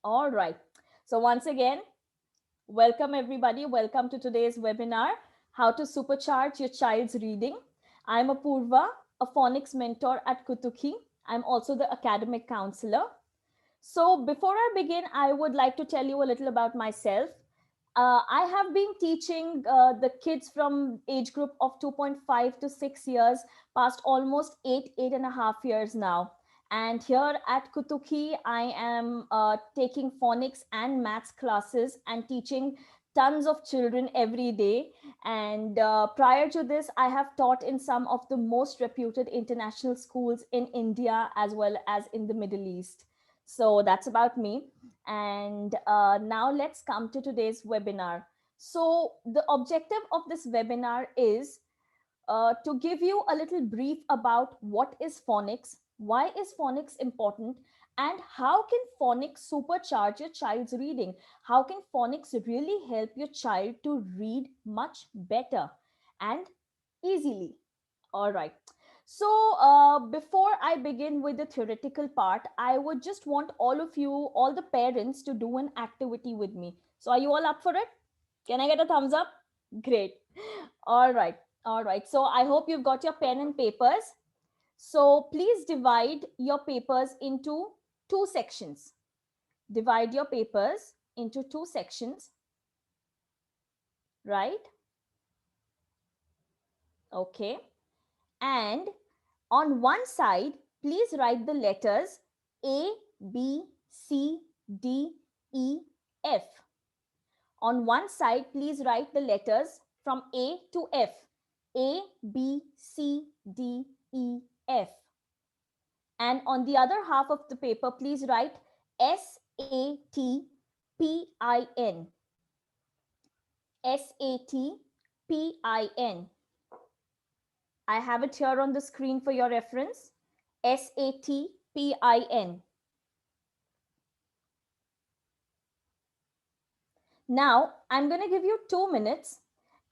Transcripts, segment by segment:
All right. So once again, welcome everybody. Welcome to today's webinar, How to Supercharge Your Child's Reading. I'm Apoorva, a phonics mentor at Kutuki. I'm also the academic counselor. So before I begin, I would like to tell you a little about myself. I have been teaching the kids from age group of 2.5 to 6 years, past almost 8.5 years now. And here at Kutuki, I am taking phonics and maths classes and teaching tons of children every day. And prior to this, I have taught in some of the most reputed international schools in India as well as in the Middle East. So that's about me. And now let's come to today's webinar. So the objective of this webinar is to give you a little brief about what is phonics, why is phonics important, and how can phonics supercharge your child's reading? How can phonics really help your child to read much better and easily? All right. So before I begin with the theoretical part, I would just want all of you, all the parents, to do an activity with me. So are you all up for it? Can I get a thumbs up? Great. All right. All right. So I hope you've got your pen and papers. So please divide your papers into two sections. Divide your papers into two sections, right? Okay. And on one side, please write the letters A, B, C, D, E, F. On one side, please write the letters from A to F. A, B, C, D, E, F. And on the other half of the paper, please write S, A, T, P, I, N. S, A, T, P, I, N. I have it here on the screen for your reference. SATPIN. Now, I'm going to give you 2 minutes,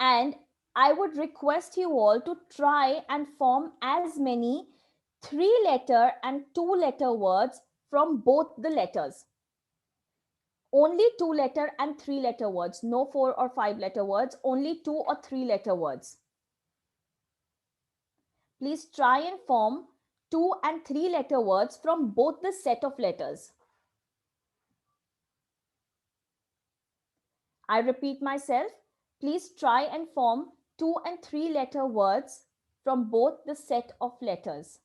and I would request you all to try and form as many 3-letter and 2-letter words from both the letters. Only 2-letter and 3-letter words, no 4 or 5-letter words, only 2 or 3-letter words. Please try and form 2 and 3-letter words from both the set of letters. I repeat myself, please try and form 2 and 3-letter words from both the set of letters.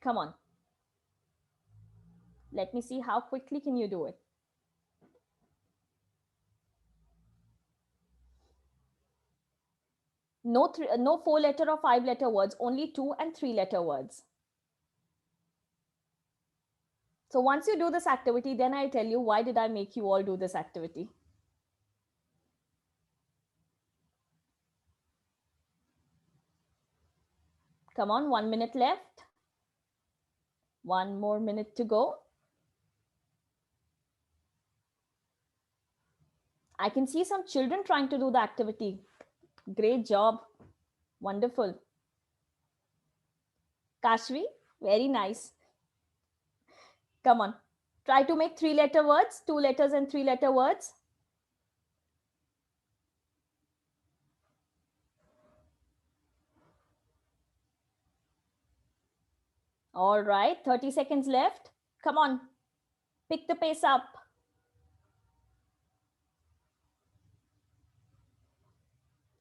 Come on. Let me see how quickly can you do it. No 4-letter or 5-letter words, only 2 and 3-letter words. So once you do this activity, then I'll tell you why did I make you all do this activity. Come on, 1 minute left. 1 more minute to go. I can see some children trying to do the activity. Great job. Wonderful. Kashvi, very nice. Come on. Try to make 3-letter words, 2 letters and 3-letter words. All right, 30 seconds left. Come on, pick the pace up.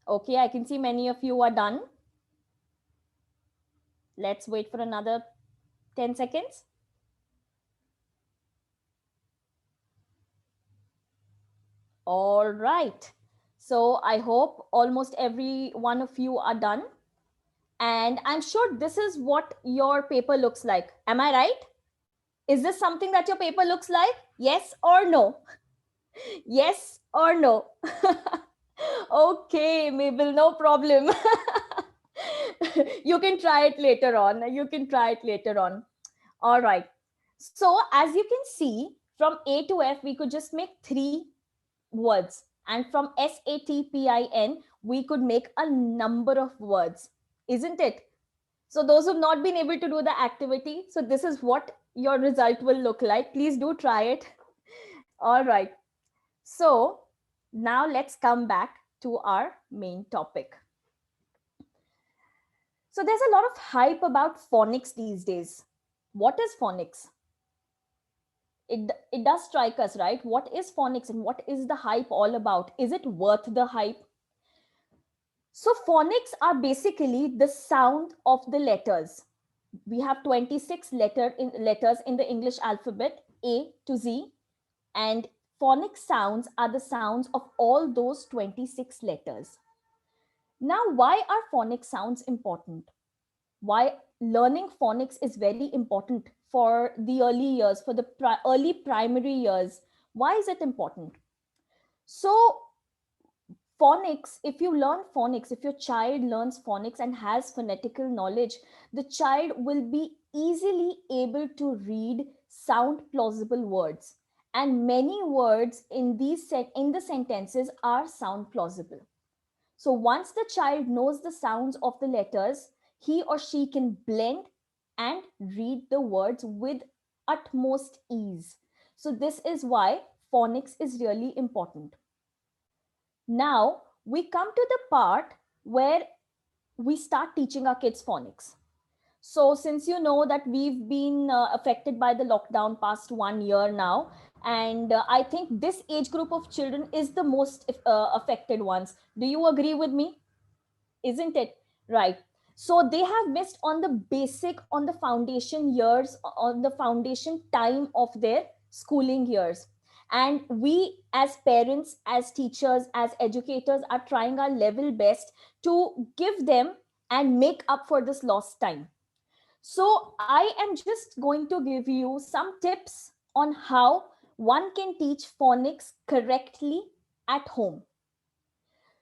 Okay, I can see many of you are done. Let's wait for another 10 seconds. All right. So I hope almost every one of you are done. And I'm sure this is what your paper looks like. Am I right? Is this something that your paper looks like? Yes or no? Yes or no? Okay, Mabel, no problem. You can try it later on. You can try it later on. All right. So as you can see, from A to F, we could just make 3 words. And from SATPIN, we could make a number of words, isn't it? So those who've not been able to do the activity, so this is what your result will look like. Please do try it. All right. So now let's come back to our main topic. So there's a lot of hype about phonics these days. What is phonics? It does strike us, right? What is phonics and what is the hype all about? Is it worth the hype? So phonics are basically the sound of the letters. We have 26 letters in the English alphabet, A to Z, and phonic sounds are the sounds of all those 26 letters. Now, why are phonic sounds important? Why learning phonics is very important for the early years, for the early primary years? Why is it important? So phonics, if you learn phonics, if your child learns phonics and has phonetical knowledge, the child will be easily able to read sound plausible words, and many words in in the sentences are sound plausible. So once the child knows the sounds of the letters, he or she can blend and read the words with utmost ease. So this is why phonics is really important. Now we come to the part where we start teaching our kids phonics. So since you know that we've been affected by the lockdown past 1 year now, and I think this age group of children is the most affected ones. Do you agree with me? Isn't it? Right. So they have missed on the basic, on the foundation years, on the foundation time of their schooling years. And we as parents, as teachers, as educators are trying our level best to give them and make up for this lost time. So I am just going to give you some tips on how one can teach phonics correctly at home.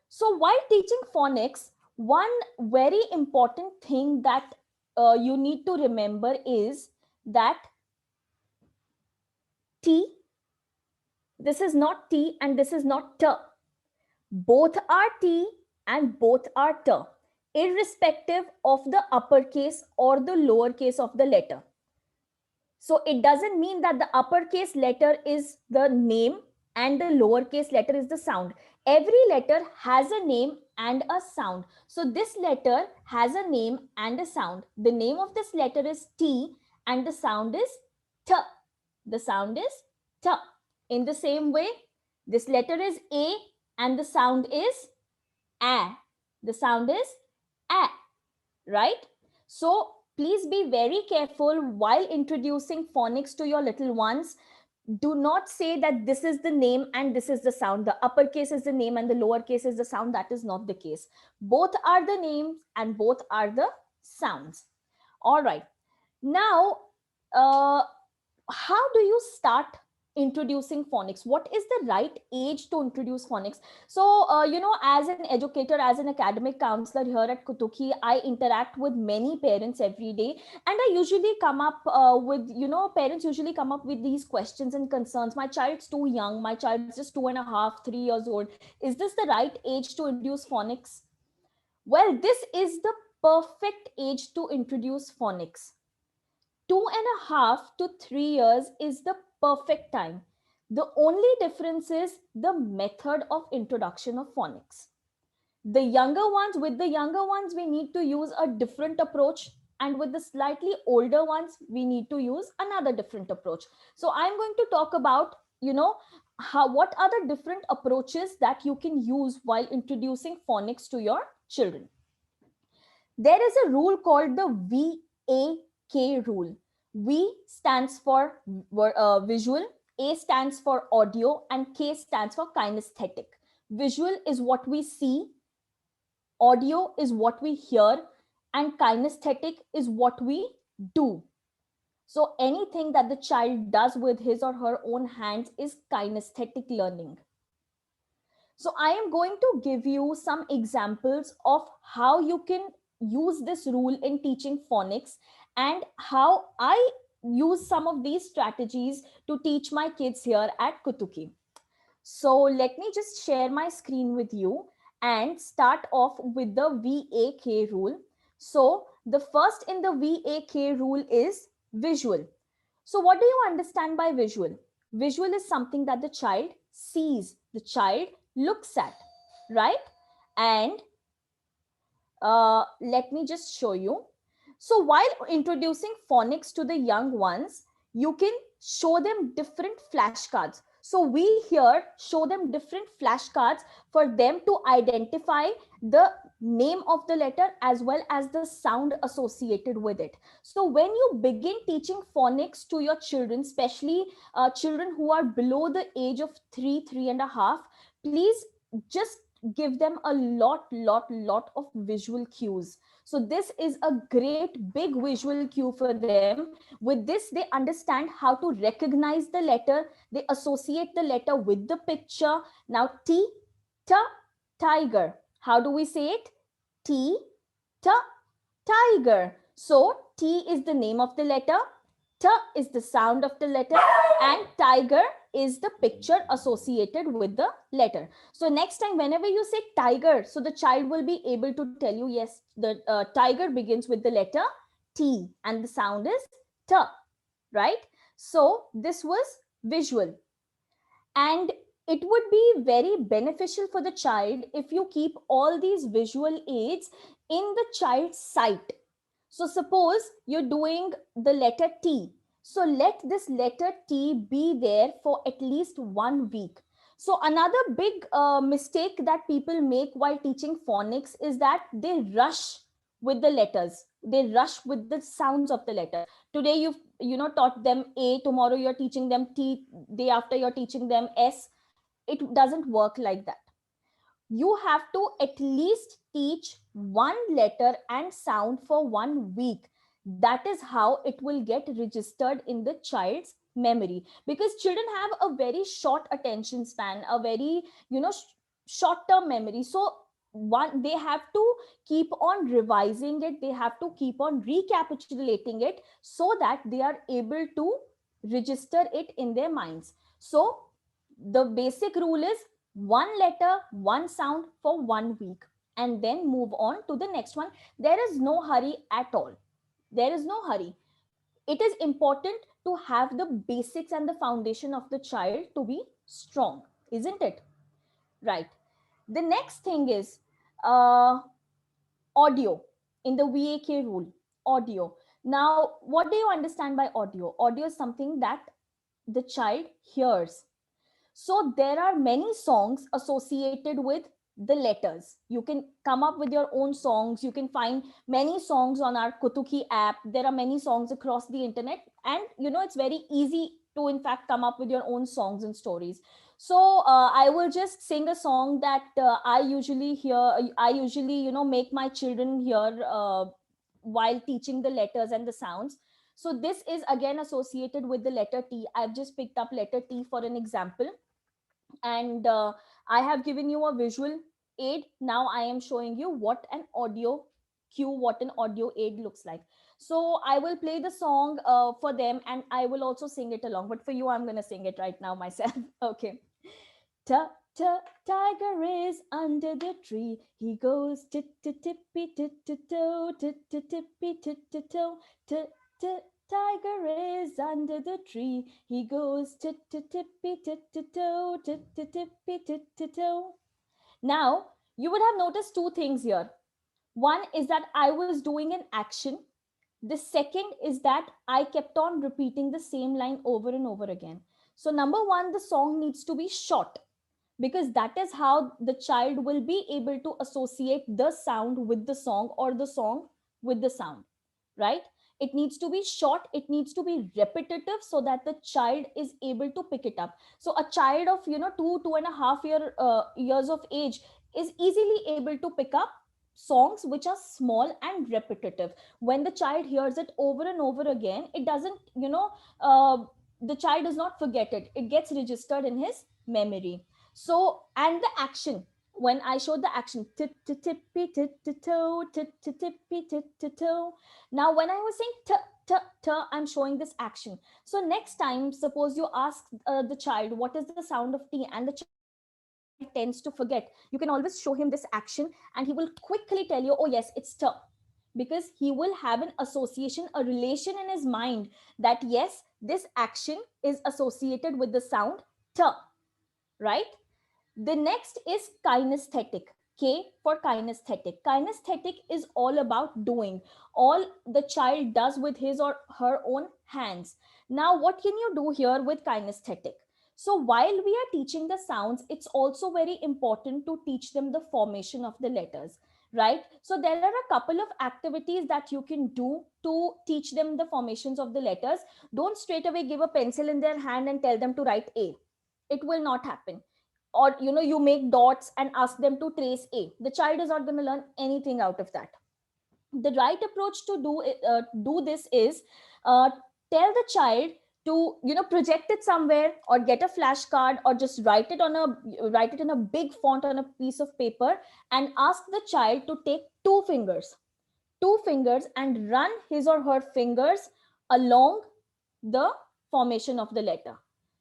So, while teaching phonics, one very important thing that you need to remember is that T, this is not T and this is not T. Both are T and both are T, irrespective of the uppercase or the lowercase of the letter. So it doesn't mean that the uppercase letter is the name and the lowercase letter is the sound. Every letter has a name and a sound. So this letter has a name and a sound. The name of this letter is T and the sound is T. The sound is T. In the same way, this letter is A and the sound is A. The sound is A, right? So please be very careful while introducing phonics to your little ones. Do not say that this is the name and this is the sound. The uppercase is the name and the lowercase is the sound. That is not the case. Both are the names and both are the sounds. All right. Now, uh, how do you start introducing phonics? What is the right age to introduce phonics? So as an educator, as an academic counselor here at Kutuki, I interact with many parents every day, and I usually come up with, parents usually come up with these questions and concerns. My child's too young, my child's just 2.5 3 years old. Is this the right age to introduce phonics? Well, this is the perfect age to introduce phonics. 2.5 to 3 years is the perfect time. The only difference is the method of introduction of phonics. With the younger ones, we need to use a different approach. And with the slightly older ones, we need to use another different approach. So I'm going to talk about, what are the different approaches that you can use while introducing phonics to your children. There is a rule called the VAK rule. V stands for visual, A stands for audio, and K stands for kinesthetic. Visual is what we see, audio is what we hear, and kinesthetic is what we do. So anything that the child does with his or her own hands is kinesthetic learning. So I am going to give you some examples of how you can use this rule in teaching phonics and how I use some of these strategies to teach my kids here at Kutuki. So let me just share my screen with you and start off with the VAK rule. So The first in the VAK rule is visual. So, what do you understand by visual? Visual is something that the child sees, the child looks at, right? And let me just show you. So, while introducing phonics to the young ones, you can show them different flashcards. So, we here show them different flashcards for them to identify the name of the letter as well as the sound associated with it. So, when you begin teaching phonics to your children, especially children who are below the age of 3.5, please just give them a lot of visual cues. So this is a great big visual cue for them. With this they understand how to recognize the letter, they associate the letter with the picture. Now t, t, tiger, how do we say it? T, t, tiger. So T is the name of the letter, T is the sound of the letter, and tiger is the picture associated with the letter. So next time whenever you say tiger, so the child will be able to tell you, yes, the tiger begins with the letter T and the sound is T, right? So this was visual. And it would be very beneficial for the child if you keep all these visual aids in the child's sight. So suppose you're doing the letter T. So let this letter T be there for at least 1 week. So another big mistake that people make while teaching phonics is that they rush with the letters. They rush with the sounds of the letter. Today you've taught them A, tomorrow you're teaching them T, day after you're teaching them S. It doesn't work like that. You have to at least teach one letter and sound for 1 week. That is how it will get registered in the child's memory, because children have a very short attention span, a very short term memory. So one, they have to keep on revising it, they have to keep on recapitulating it so that they are able to register it in their minds. So the basic rule is one letter, one sound for 1 week, and then move on to the next one. There is no hurry at all. There is no hurry. It is important to have the basics and the foundation of the child to be strong, isn't it? Right. The next thing is audio in the VAK rule. Audio. Now, what do you understand by audio? Audio is something that the child hears. So there are many songs associated with the letters. You can come up with your own songs. You can find many songs on our Kutuki app. There are many songs across the internet. And, it's very easy to, in fact, come up with your own songs and stories. So I will just sing a song that I usually hear. I usually, make my children hear while teaching the letters and the sounds. So this is again associated with the letter T. I've just picked up letter T for an example. And I have given you a visual aid. Now I am showing you what an audio cue, what an audio aid looks like. So I will play the song for them, and I will also sing it along. But for you, I'm going to sing it right now myself. Okay. Ta ta, tiger is under the tree. He goes tit tit tippy tit tit toe, tit tit tippy tit tit toe, tit tit. Tiger is under the tree. He goes tit tit tippy tit tit toe, tit tit tippy tit tit toe. Now you would have noticed two things here. One is that I was doing an action. The second is that I kept on repeating the same line over and over again. So number one, the song needs to be short, because that is how the child will be able to associate the sound with the song or the song with the sound, right? It needs to be short, it needs to be repetitive so that the child is able to pick it up. So a child of 2.5 years of age is easily able to pick up songs which are small and repetitive. When the child hears it over and over again, it doesn't the child does not forget it, it gets registered in his memory. So, and the action, when I showed the action, tit tit tippy tit tit toe, tit tit tippy tit tit toe. Now, when I was saying t t t, I'm showing this action. So next time, suppose you ask the child what is the sound of T, and the child tends to forget, you can always show him this action, and he will quickly tell you, oh yes, it's t. because he will have an association, a relation in his mind that yes, this action is associated with the sound t, right? The next is kinesthetic. K for kinesthetic. Kinesthetic is all about doing. All the child does with his or her own hands. Now, what can you do here with kinesthetic? So, while we are teaching the sounds, it's also very important to teach them the formation of the letters, right? So, there are a couple of activities that you can do to teach them the formations of the letters. Don't straight away give a pencil in their hand and tell them to write A. It will not happen. Or you make dots and ask them to trace A. The child is not going to learn anything out of that. The right approach to do this is, uh, tell the child to project it somewhere, or get a flashcard, or just write it in a big font on a piece of paper, and ask the child to take two fingers and run his or her fingers along the formation of the letter.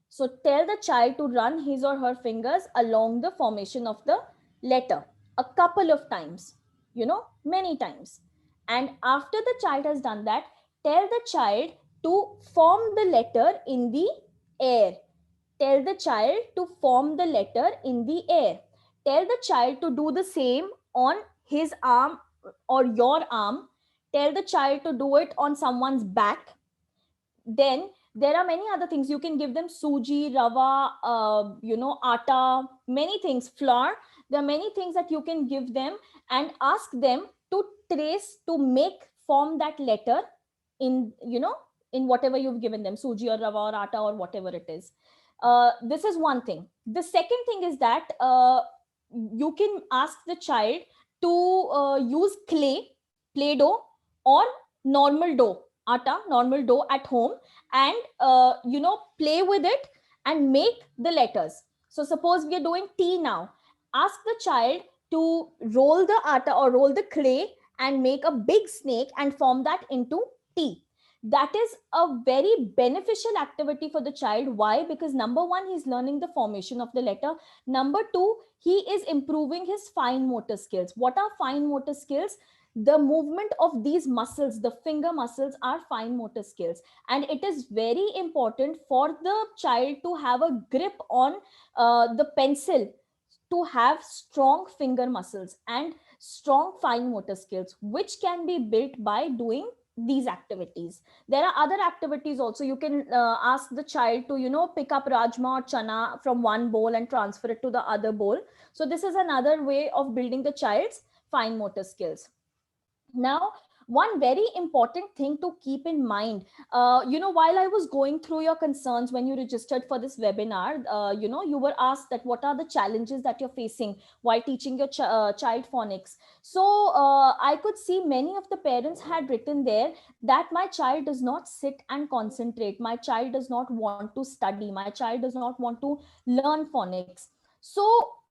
So tell the child to run his or her fingers along the formation of the letter a couple of times, many times. And after the child has done that, tell the child to form the letter in the air. Tell the child to form the letter in the air. Tell the child to do the same on his arm or your arm. Tell the child to do it on someone's back. Then there are many other things. You can give them suji, rava, atta, many things, flour. There are many things that you can give them, and ask them to make form that letter in in whatever you've given them, suji or rava or atta or whatever it is. This is one thing. The second thing is that you can ask the child to use play doh, or normal dough, normal dough at home, and play with it and make the letters. So suppose we are doing T now. Ask the child to roll the atta or roll the clay and make a big snake and form that into T. That is a very beneficial activity for the child. Why? Because number one, he's learning the formation of the letter. Number two, he is improving his fine motor skills. What are fine motor skills? The movement of these muscles, the finger muscles, are fine motor skills. And it is very important for the child to have a grip on the pencil, to have strong finger muscles and strong fine motor skills, which can be built by doing these activities. There are other activities also. You can ask the child to pick up rajma or chana from one bowl and transfer it to the other bowl. So this is another way of building the child's fine motor skills. Now, one very important thing to keep in mind, while I was going through your concerns when you registered for this webinar, you were asked that what are the challenges that you're facing while teaching your child phonics. So I could see many of the parents had written there that my child does not sit and concentrate. My child does not want to study. My child does not want to learn phonics. So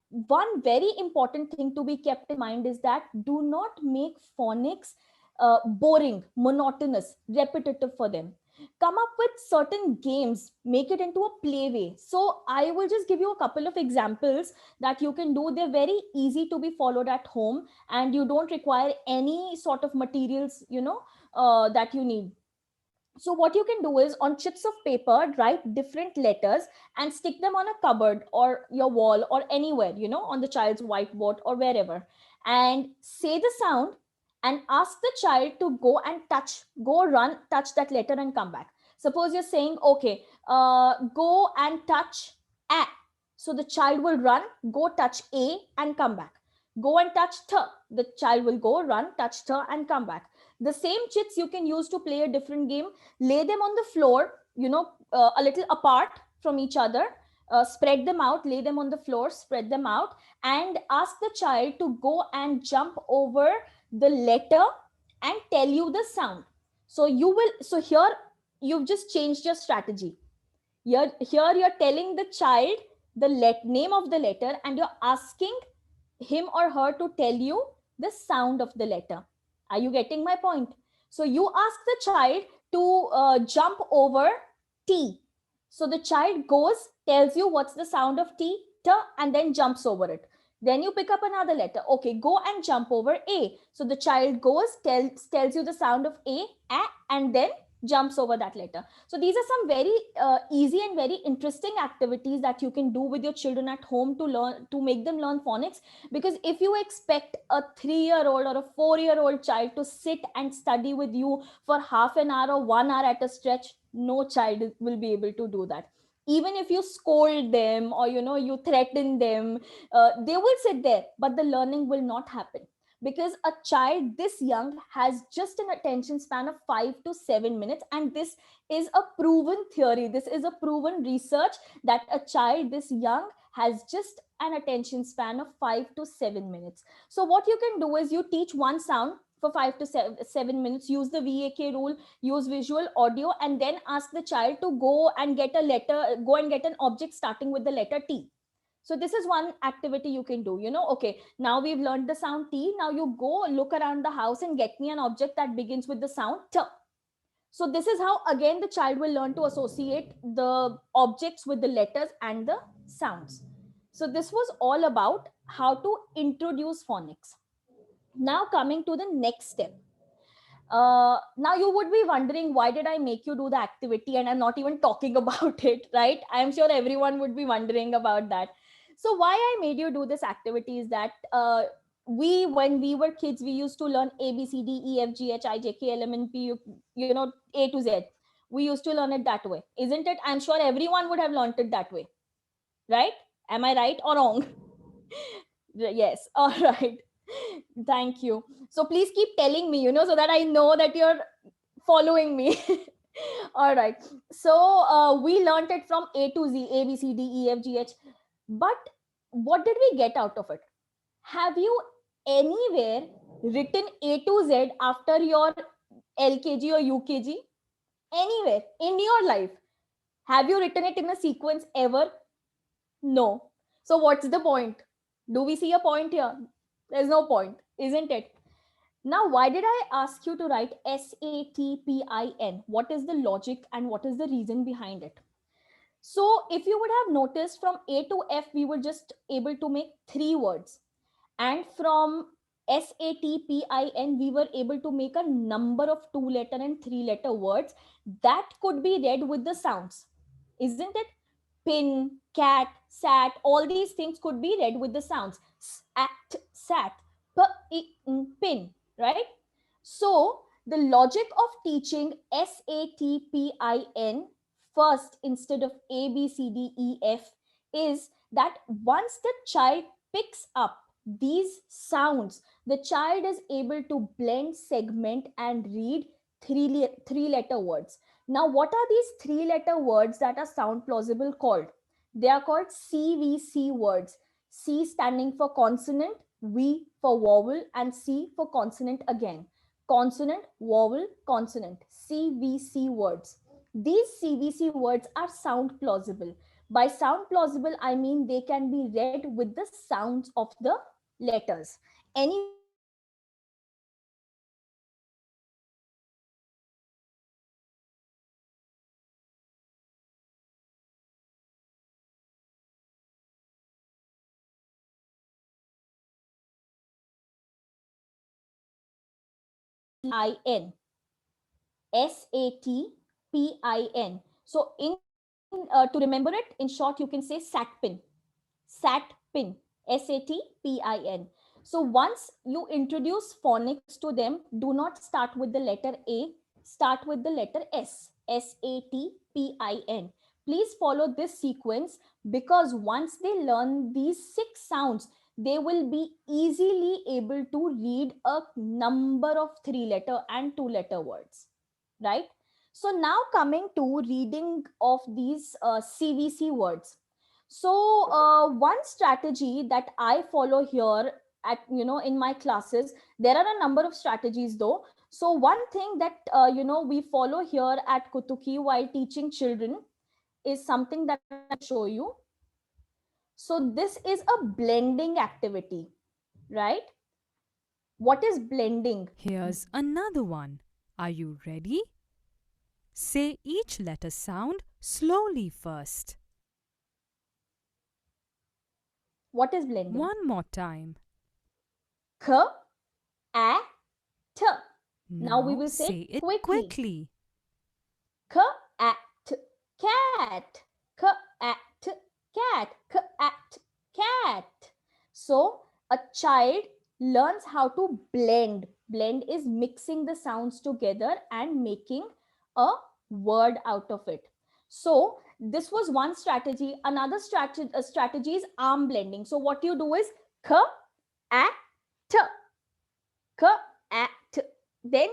one very important thing to be kept in mind is that do not make phonics boring, monotonous, repetitive for them. Come up with certain games, make it into a play way. So I will just give you a couple of examples that you can do. They're very easy to be followed at home, and you don't require any sort of materials, that you need. So what you can do is, on chips of paper, write different letters and stick them on a cupboard or your wall or anywhere, on the child's whiteboard or wherever, and say the sound and ask the child to touch that letter and come back. Suppose you're saying, okay, go and touch A. So the child will run, go touch A and come back. Go and touch Th. The child will go, run, touch Th and come back. The same chits you can use to play a different game. Lay them on the floor, a little apart from each other. Spread them out, lay them on the floor, spread them out, and ask the child to go and jump over the letter and tell you the sound. So here you've just changed your strategy. Here you're telling the child the name of the letter, and you're asking him or her to tell you the sound of the letter. Are you getting my point? So you ask the child to jump over T. So the child goes, tells you what's the sound of T, T, and then jumps over it. Then you pick up another letter. Okay, go and jump over A. So the child goes, tells you the sound of A, and then jumps over that letter. So these are some very easy and very interesting activities that you can do with your children at home to learn, to make them learn phonics. Because if you expect a 3-year-old or a 4-year-old child to sit and study with you for half an hour or 1 hour at a stretch, no child will be able to do that. Even if you scold them, or you threaten them, they will sit there, but the learning will not happen. Because a child this young has just an attention span of 5 to 7 minutes, and this is a proven theory, this is a proven research, that a child this young has just an attention span of 5 to 7 minutes. So what you can do is you teach one sound for 5 to 7 minutes, use the VAK rule, use visual audio, and then ask the child to go and get a letter, go and get an object starting with the letter T. So this is one activity you can do. Okay, now we've learned the sound T. Now you go look around the house and get me an object that begins with the sound T. So this is how, again, the child will learn to associate the objects with the letters and the sounds. So this was all about how to introduce phonics. Now coming to the next step. Now you would be wondering, why did I make you do the activity and I'm not even talking about it, right? I'm sure everyone would be wondering about that. So why I made you do this activity is that when we were kids, we used to learn A, B, C, D, E, F, G, H, I, J, K, L, M, N, P, A to Z. We used to learn it that way, isn't it? I'm sure everyone would have learned it that way, right? Am I right or wrong? Yes. All right. Thank you. So please keep telling me, so that I know that you're following me. All right. So we learned it from A to Z, A, B, C, D, E, F, G, H. But what did we get out of it? Have you anywhere written A to Z after your LKG or UKG? Anywhere in your life? Have you written it in a sequence ever? No. So what's the point? Do we see a point here? There's no point, isn't it? Now, why did I ask you to write SATPIN? What is the logic and what is the reason behind it? So, if you would have noticed, from A to F, we were just able to make 3 words. And from SATPIN, we were able to make a number of 2-letter and 3-letter words that could be read with the sounds, isn't it? Pin, cat, sat, all these things could be read with the sounds. Act, sat, pin, right? So the logic of teaching SATPIN first instead of ABCDEF is that once the child picks up these sounds, the child is able to blend, segment, and read three-letter words. Now, what are these 3-letter words that are sound plausible called? They are called CVC words. C standing for consonant, V for vowel, and C for consonant again. Consonant, vowel, consonant. CVC words. These CVC words are sound plausible. By sound plausible, I mean they can be read with the sounds of the letters. Anyone can read these CVC words with the sounds of the letters. Anyone can read these CVC words with the sounds of the letters. SATPIN. SATPIN. So to remember it, in short, you can say SATPIN. SATPIN. SATPIN. So once you introduce phonics to them, do not start with the letter A, start with the letter S. SATPIN. Please follow this sequence, because once they learn these 6 sounds, they will be easily able to read a number of 3-letter and 2-letter words, right? So now coming to reading of these CVC words. So one strategy that I follow here at, in my classes, there are a number of strategies though. So one thing that, we follow here at Kutuki while teaching children is something that I'll show you. So this is a blending activity, right? What is blending? Here's another one. Are you ready? Say each letter sound slowly first. What is blending? One more time. K, a, t. Now we Now will say say it quickly. quickly. Cat, cat, cat, cat, cat, cat. So a child learns how to blend. Blend is mixing the sounds together and making a word out of it. So this was one strategy. Another strategy is arm blending. So what you do is k, a, t, k, at. Then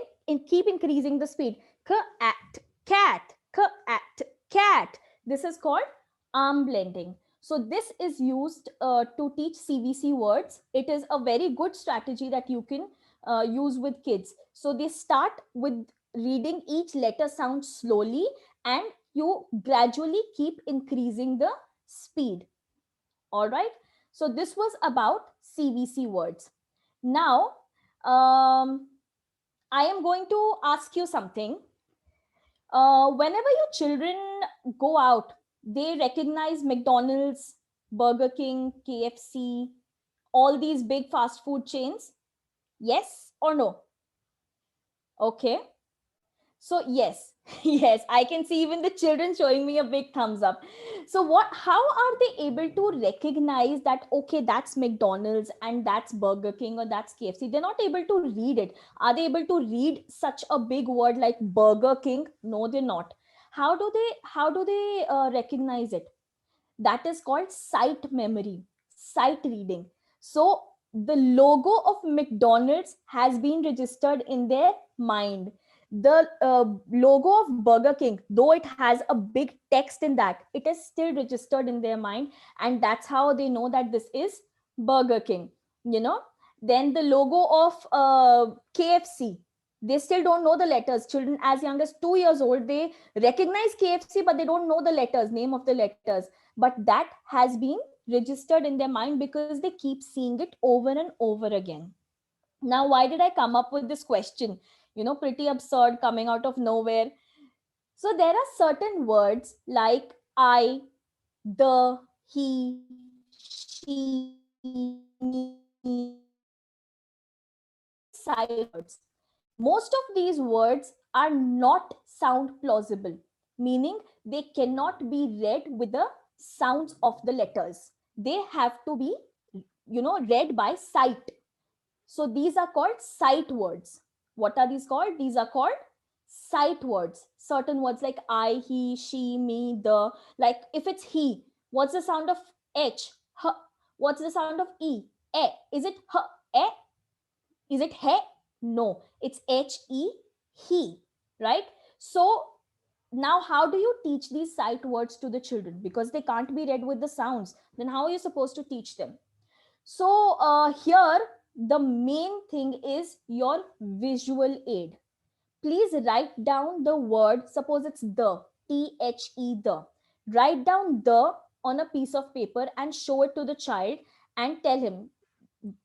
keep increasing the speed. K, at, cat, k, at, cat. This is called arm blending. So this is used to teach CVC words. It is a very good strategy that you can use with kids. So they start with reading each letter sound slowly, and you gradually keep increasing the speed. All right. So this was about CVC words. Now, I am going to ask you something. Whenever your children go out, they recognize McDonald's, Burger King, KFC, all these big fast food chains. Yes or no? Okay. So yes, yes, I can see even the children showing me a big thumbs up. So what? How are they able to recognize that? Okay, that's McDonald's and that's Burger King or that's KFC. They're not able to read it. Are they able to read such a big word like Burger King? No, they're not. How do they? How do they recognize it? That is called sight memory, sight reading. So the logo of McDonald's has been registered in their mind. The logo of Burger King, though it has a big text in that, it is still registered in their mind, and that's how they know that this is Burger King. You know, then the logo of KFC, they still don't know the letters. Children as young as 2 years old, they recognize KFC, but they don't know the letters, name of the letters. But that has been registered in their mind because they keep seeing it over and over again. Now, why did I come up with this question? Pretty absurd, coming out of nowhere. So there are certain words like I, the, he, she, me, the. These are called sight words. Most of these words are not sound plausible, meaning they cannot be read with the sounds of the letters. They have to be, read by sight. So these are called sight words. What are these called? These are called sight words. Certain words like I, he, she, me, the. Like if it's he, what's the sound of H? H. What's the sound of E? E. Is it H? E? Is it he? No, it's H-E, he, right? So now how do you teach these sight words to the children? Because they can't be read with the sounds. Then how are you supposed to teach them? So here, the main thing is your visual aid. Please write down the word. Suppose it's the, T-H-E, the. Write down the on a piece of paper and show it to the child and tell him,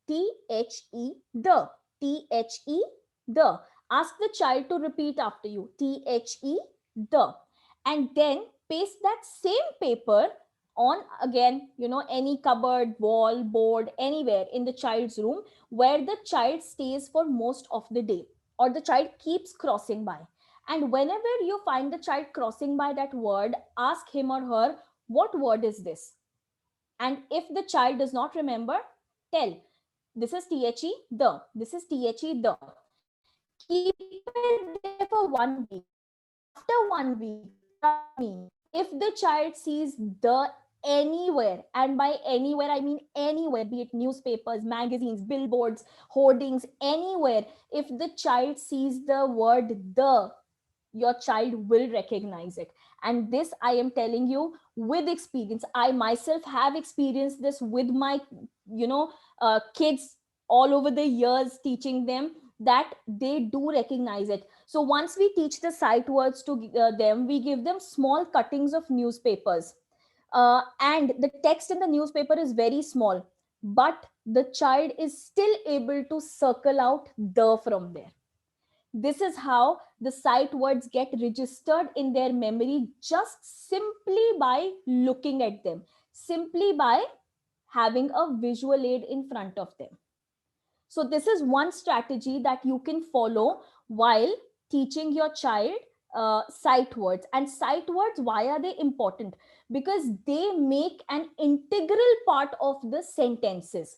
T-H-E, the. T-H-E, the. Ask the child to repeat after you. T-H-E, the. And then paste that same paper on, again, any cupboard, wall, board, anywhere in the child's room where the child stays for most of the day, or the child keeps crossing by. And whenever you find the child crossing by that word, ask him or her, what word is this? And if the child does not remember, tell, this is THE, the. This is THE, the. Keep it there for 1 week. After 1 week, trust me, if the child sees the anywhere, and by anywhere I mean anywhere, be it newspapers, magazines, billboards, hoardings, anywhere, if the child sees the word the, your child will recognize it. And this I am telling you with experience. I myself have experienced this with my you know kids all over the years, teaching them that they do recognize it. So once we teach the sight words to them, we give them small cuttings of newspapers, and the text in the newspaper is very small, but the child is still able to circle out the from there. This is how the sight words get registered in their memory, just simply by looking at them, simply by having a visual aid in front of them. So this is one strategy that you can follow while teaching your child sight words. And sight words, why are they important? Because they make an integral part of the sentences.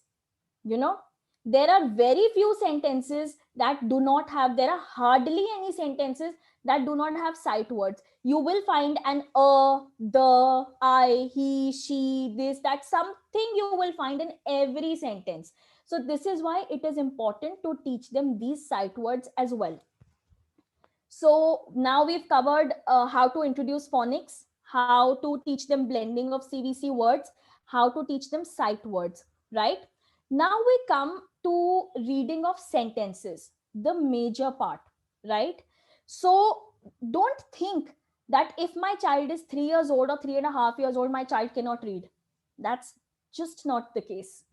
You know, there are very few sentences that do not have, there are hardly any sentences that do not have sight words. You will find an the, I, he, she, this, that, something you will find in every sentence. So this is why it is important to teach them these sight words as well. So now we've covered how to introduce phonics, how to teach them blending of CVC words, how to teach them sight words, right? Now we come to reading of sentences, the major part, right? So don't think that if my child is 3 years old or 3.5 years old, my child cannot read. That's just not the case.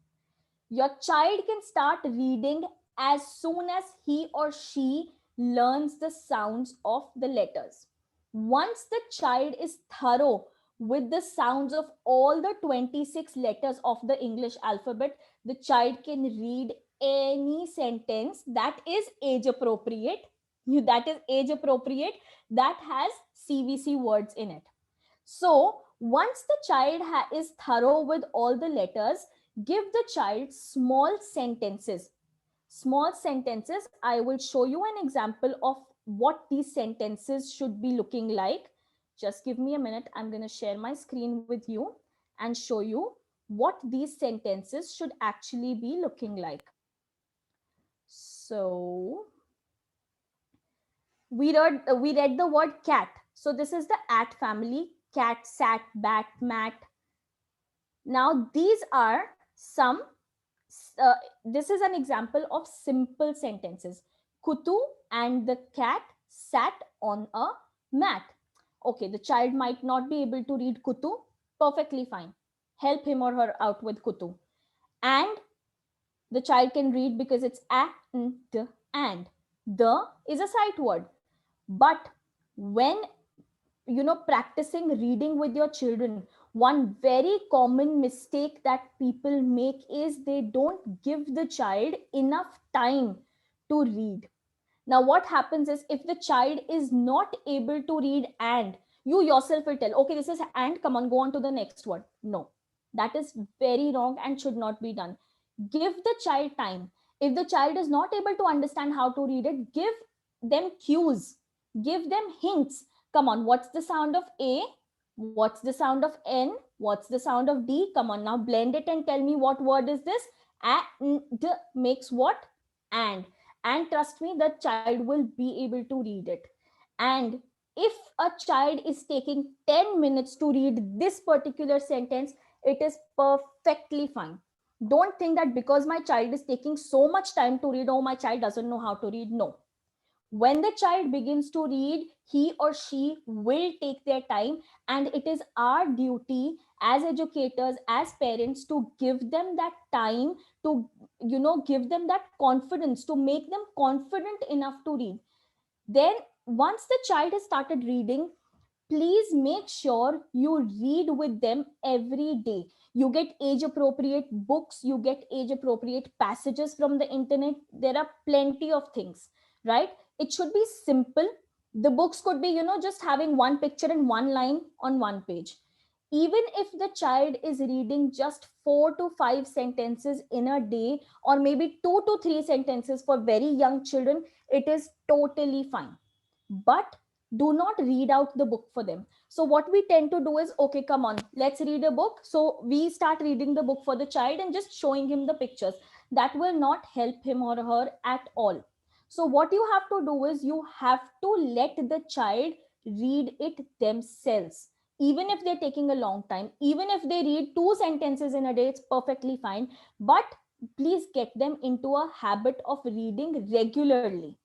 Your child can start reading as soon as he or she learns the sounds of the letters. Once the child is thorough with the sounds of all the 26 letters of the English alphabet, the child can read any sentence that is age appropriate, that has CVC words in it. So once the child is thorough with all the letters, give the child small sentences. Small sentences. I will show you an example of what these sentences should be looking like. Just give me a minute. I'm going to share my screen with you and show you what these sentences should actually be looking like. So we read the word cat. So this is the at family: cat, sat, bat, mat. Now these are some uh, this is an example of simple sentences. Kutu and the cat sat on a mat. Okay, the child might not be able to read Kutu. Perfectly fine. Help him or her out with Kutu. And the child can read because it's a, n, d, and. The is a sight word. But when practicing reading with your children, one very common mistake that people make is they don't give the child enough time to read. Now what happens is, if the child is not able to read and, you yourself will tell, okay, this is and, come on, go on to the next word. No, that is very wrong and should not be done. Give the child time. If the child is not able to understand how to read it, give them cues, give them hints. Come on, what's the sound of A? What's the sound of N? What's the sound of D? Come on, now blend it and tell me what word is this. And makes what? And trust me, the child will be able to read it. And if a child is taking 10 minutes to read this particular sentence, it is perfectly fine. Don't think that because my child is taking so much time to read, oh, my child doesn't know how to read. No. When the child begins to read, he or she will take their time, and it is our duty as educators, as parents, to give them that time, to give them that confidence, to make them confident enough to read. Then once the child has started reading, please make sure you read with them every day. You get age appropriate books, you get age appropriate passages from the internet. There are plenty of things, right? It should be simple. The books could be, just having one picture and one line on one page. Even if the child is reading just 4 to 5 sentences in a day, or maybe 2 to 3 sentences for very young children, it is totally fine. But do not read out the book for them. So what we tend to do is, okay, come on, let's read a book. So we start reading the book for the child and just showing him the pictures. That will not help him or her at all. So what you have to do is, you have to let the child read it themselves. Even if they're taking a long time, even if they read 2 sentences in a day, it's perfectly fine. But please get them into a habit of reading regularly.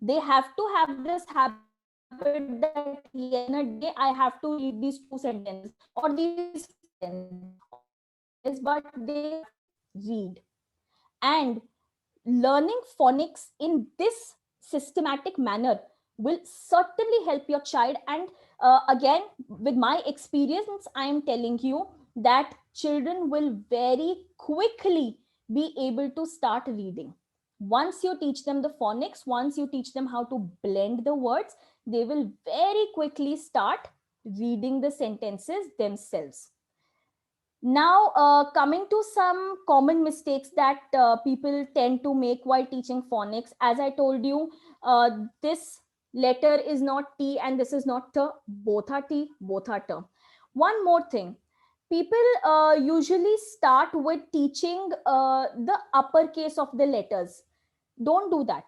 They have to have this habit that, yes, in a day I have to read these 2 sentences or these 5 sentences or whatever it is, but they have to read. And learning phonics in this systematic manner will certainly help your child. And again, with my experience, I am telling you that children will very quickly be able to start reading. Once you teach them the phonics, once you teach them how to blend the words, they will very quickly start reading the sentences themselves. Now, coming to some common mistakes that people tend to make while teaching phonics. As I told you, this letter is not T and this is not T. Both are T, both are T. One more thing. People usually start with teaching the uppercase of the letters. Don't do that.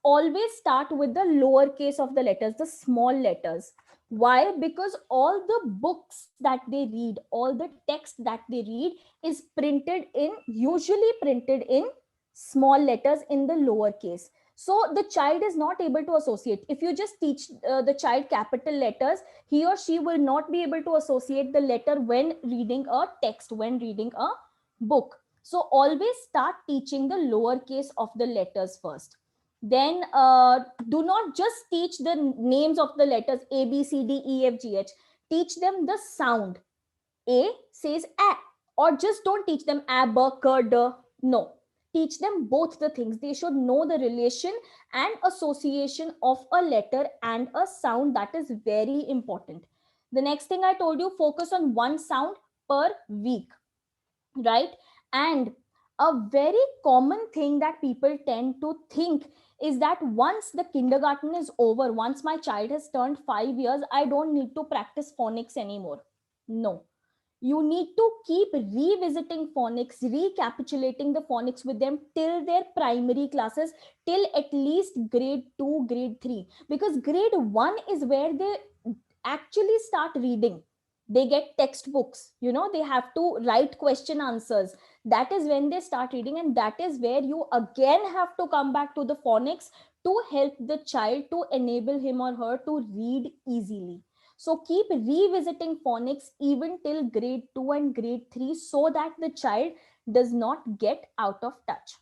Always start with the lowercase of the letters, the small letters. Why? Because all the books that they read, all the text that they read is printed in, usually printed in small letters in the lowercase. So the child is not able to associate. If you just teach the child capital letters, he or she will not be able to associate the letter when reading a text, when reading a book. So always start teaching the lowercase of the letters first. Then do not just teach the names of the letters A, B, C, D, E, F, G, H. Teach them the sound. A says A, or just don't teach them A, B, K, D. No. Teach them both the things. They should know the relation and association of a letter and a sound. That is very important. The next thing I told you, focus on one sound per week, right? And a very common thing that people tend to think is that once the kindergarten is over, once my child has turned 5 years, I don't need to practice phonics anymore. No, you need to keep revisiting phonics, recapitulating the phonics with them till their primary classes, till at least grade 2, grade 3, because grade 1 is where they actually start reading. They get textbooks, they have to write question answers. That is when they start reading, and that is where you again have to come back to the phonics to help the child, to enable him or her to read easily. So keep revisiting phonics even till grade 2 and grade 3 so that the child does not get out of touch.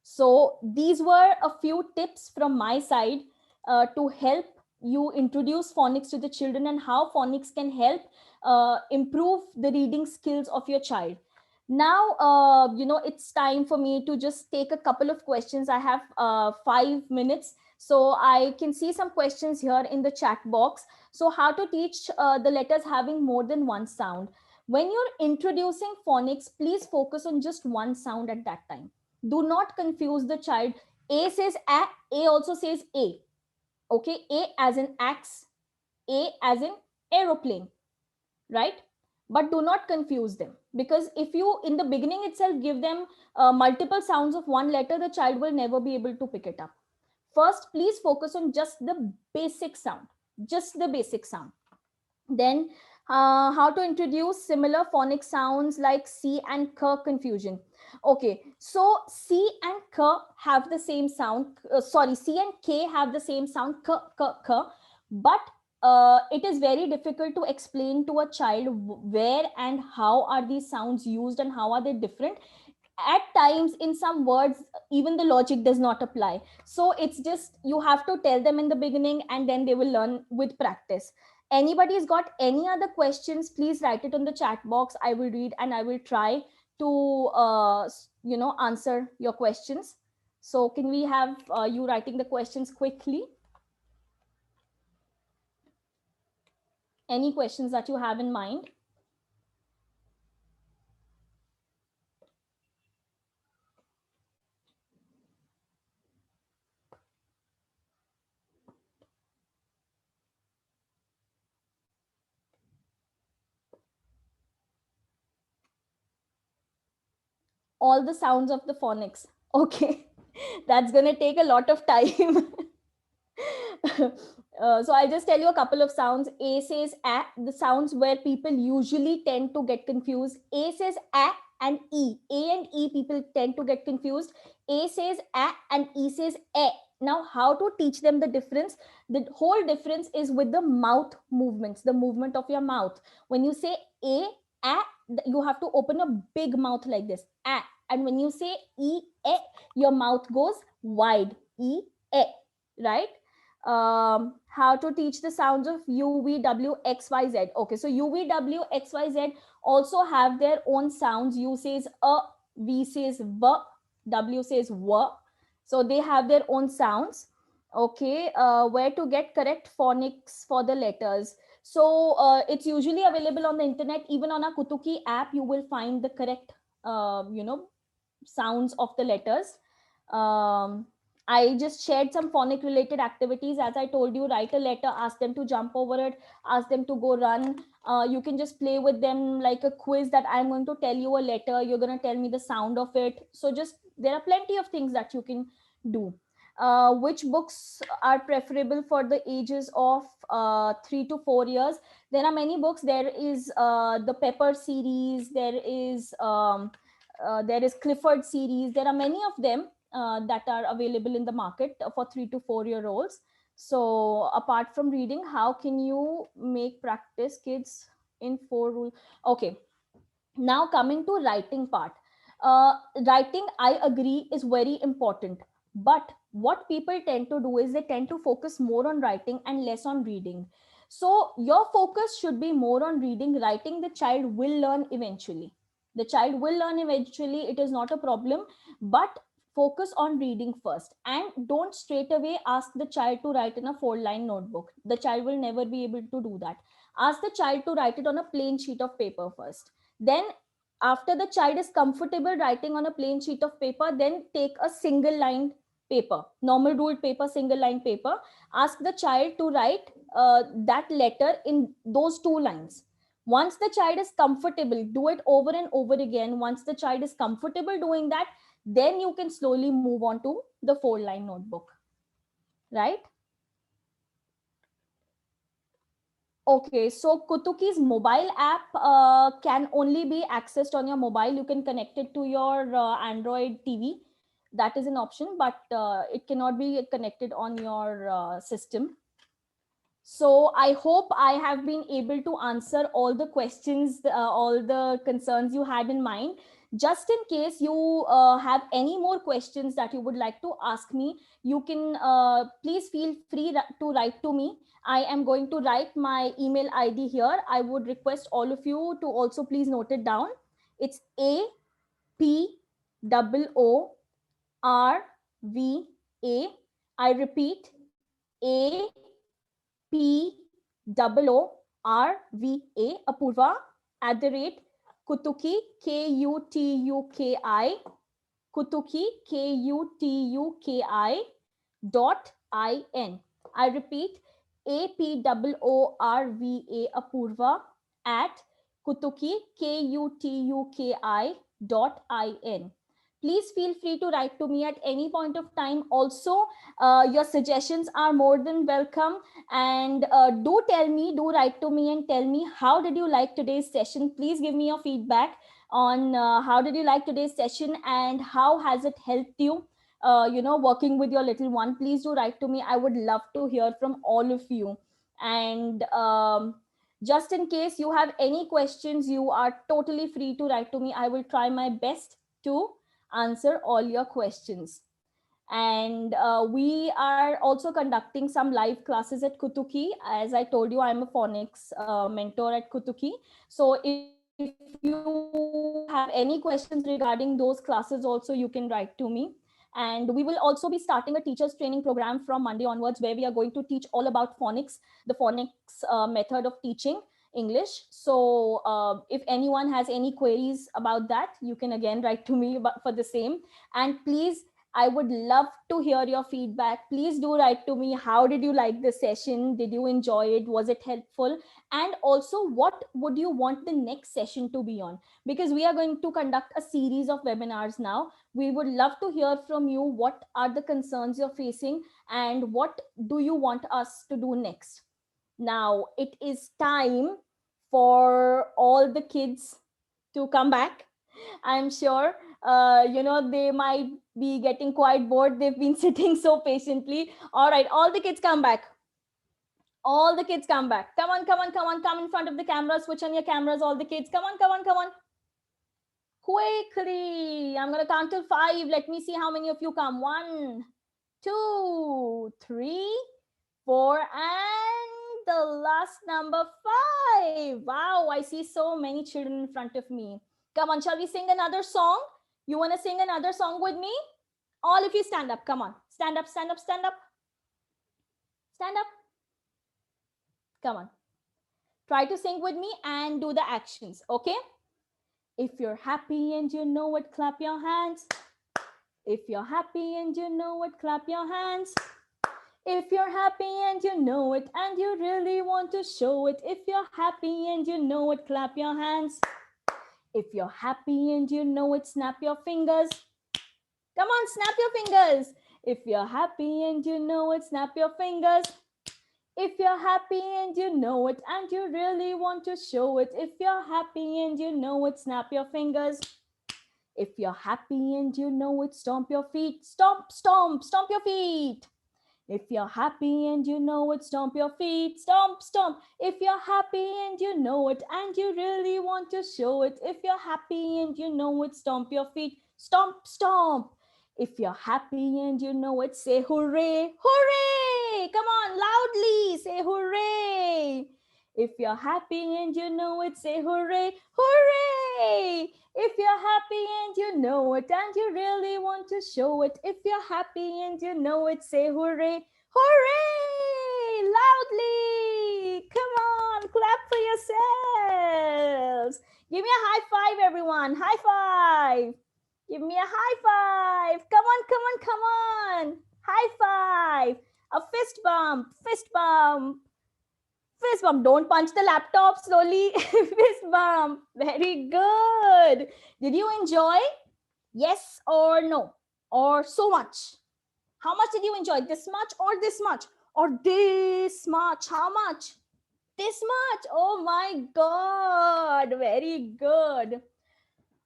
So these were a few tips from my side to help you introduce phonics to the children and how phonics can help improve the reading skills of your child. Now, it's time for me to just take a couple of questions. I have 5 minutes. So I can see some questions here in the chat box. So how to teach the letters having more than one sound? When you're introducing phonics, please focus on just one sound at that time. Do not confuse the child. A says A also says A. Okay, A as in axe, A as in aeroplane, right? But do not confuse them, because if you in the beginning itself give them multiple sounds of one letter, the child will never be able to pick it up. First, please focus on just the basic sound, just the basic sound. Then, how to introduce similar phonic sounds like C and K confusion. Okay, so C and K have the same sound. C and K have the same sound, K, K, K. But it is very difficult to explain to a child where and how are these sounds used and how are they different. At times, in some words, even the logic does not apply. So it's just you have to tell them in the beginning, and then they will learn with practice. Anybody's got any other questions, please write it on the chat box. I will read and I will try to answer your questions. So can we have you writing the questions quickly? Any questions that you have in mind? All the sounds of the phonics. Okay, that's going to take a lot of time. So I'll just tell you a couple of sounds. A says a, the sounds where people usually tend to get confused. A says a and E. A and E people tend to get confused. A says a and E says e. Now, how to teach them the difference? The whole difference is with the mouth movements, the movement of your mouth. When you say a, you have to open a big mouth like this. A. And when you say E, e, your mouth goes wide. E, e, right? How to teach the sounds of U, V, W, X, Y, Z. Okay, so U, V, W, X, Y, Z also have their own sounds. U says V says V, W says W. So they have their own sounds. Okay, where to get correct phonics for the letters. So it's usually available on the internet. Even on a Kutuki app, you will find the correct, sounds of the letters. um, I just shared some phonic related activities. As I told you, write a letter, ask them to jump over it, ask them to go run. You can just play with them like a quiz, that I'm going to tell you a letter, you're going to tell me the sound of it. So just, there are plenty of things that you can do. Which books are preferable for the ages of 3 to 4 years? There are many books. There is the Pepper series. There is Clifford series. There are many of them that are available in the market for 3 to 4 year olds. So apart from reading, how can you make practice kids in four rule? Okay, now coming to writing part. Writing, I agree, is very important, but what people tend to do is they tend to focus more on writing and less on reading. So your focus should be more on reading. Writing, the child will learn eventually. It is not a problem, but focus on reading first, and don't straight away ask the child to write in a 4 line notebook. The child will never be able to do that. Ask the child to write it on a plain sheet of paper first. Then, after the child is comfortable writing on a plain sheet of paper, then take a single line paper, normal ruled paper, single line paper. Ask the child to write that letter in those 2 lines. Once the child is comfortable, do it over and over again. Once the child is comfortable doing that, then you can slowly move on to the 4 line notebook, right? Okay, so Kutuki's mobile app can only be accessed on your mobile. You can connect it to your Android TV. That is an option, but it cannot be connected on your system. So I hope I have been able to answer all the questions, all the concerns you had in mind. Just in case you have any more questions that you would like to ask me, you can please feel free to write to me. I am going to write my email ID here. I would request all of you to also please note it down. It's APOORVA. I repeat, APOORVA, Apurva, @ Kutuki, Kutuki, Kutuki. I repeat, APOORVA, Apurva, at Kutuki, Kutuki. Please feel free to write to me at any point of time. Also, your suggestions are more than welcome. And do write to me and tell me, how did you like today's session? Please give me your feedback on how did you like today's session and how has it helped you, working with your little one. Please do write to me. I would love to hear from all of you. And just in case you have any questions, you are totally free to write to me. I will try my best to answer all your questions. And we are also conducting some live classes at Kutuki. As I told you, I'm a phonics mentor at Kutuki. So if you have any questions regarding those classes also, you can write to me. And we will also be starting a teachers training program from Monday onwards, where we are going to teach all about phonics, the phonics method of teaching English. So if anyone has any queries about that, you can again write to me for the same. And please, I would love to hear your feedback. Please do write to me. How did you like the session? Did you enjoy it? Was it helpful? And also, what would you want the next session to be on? Because we are going to conduct a series of webinars now. We would love to hear from you. What are the concerns you're facing and what do you want us to do next? Now, it is time for all the kids to come back. I'm sure, they might be getting quite bored. They've been sitting so patiently. All right, all the kids come back. All the kids come back. Come on, come on, come on. Come in front of the camera. Switch on your cameras, all the kids. Come on, come on, come on. Quickly. I'm going to count till 5. Let me see how many of you come. 1, 2, 3, 4, and the last number 5. Wow, I see so many children in front of me. Come on, shall we sing another song? You want to sing another song with me? All of you stand up. Come on. Stand up, stand up, stand up. Stand up. Come on. Try to sing with me and do the actions, okay? If you're happy and you know it, clap your hands. If you're happy and you know it, clap your hands. If you're happy and you know it and you really want to show it, if you're happy and you know it, clap your hands. If you're happy and you know it, snap your fingers. Come on, snap your fingers. If you're happy and you know it, snap your fingers. If you're happy and you know it and you really want to show it, if you're happy and you know it, snap your fingers. If you're happy and you know it, stomp your feet. Stomp, stomp, stomp your feet. If you're happy and you know it, stomp your feet. Stomp, stomp. If you're happy and you know it and you really want to show it, if you're happy and you know it, stomp your feet. Stomp, stomp. If you're happy and you know it, say hooray, hooray. Come on, loudly, say hooray. If you're happy and you know it, say hooray, hooray. If you're happy and you know it and you really want to show it, if you're happy and you know it, say hooray, hooray, loudly. Come on, clap for yourselves. Give me a high five, everyone. High five. Give me a high five. Come on, come on, come on. High five. A fist bump, fist bump. Fist bump. Don't punch the laptop slowly. Fist bump. Very good. Did you enjoy? Yes or no? Or so much? How much did you enjoy? This much or this much? Or this much? How much? This much. Oh my God. Very good.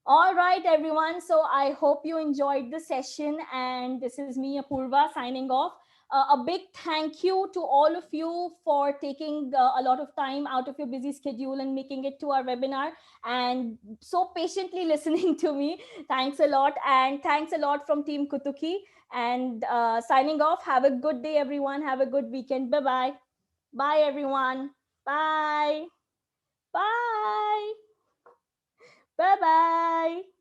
All right, everyone. So I hope you enjoyed the session. And this is me, Apoorva, signing off. A big thank you to all of you for taking a lot of time out of your busy schedule and making it to our webinar and so patiently listening to me. Thanks a lot. And thanks a lot from Team Kutuki. And signing off. Have a good day, everyone. Have a good weekend. Bye-bye. Bye, everyone. Bye. Bye. Bye-bye.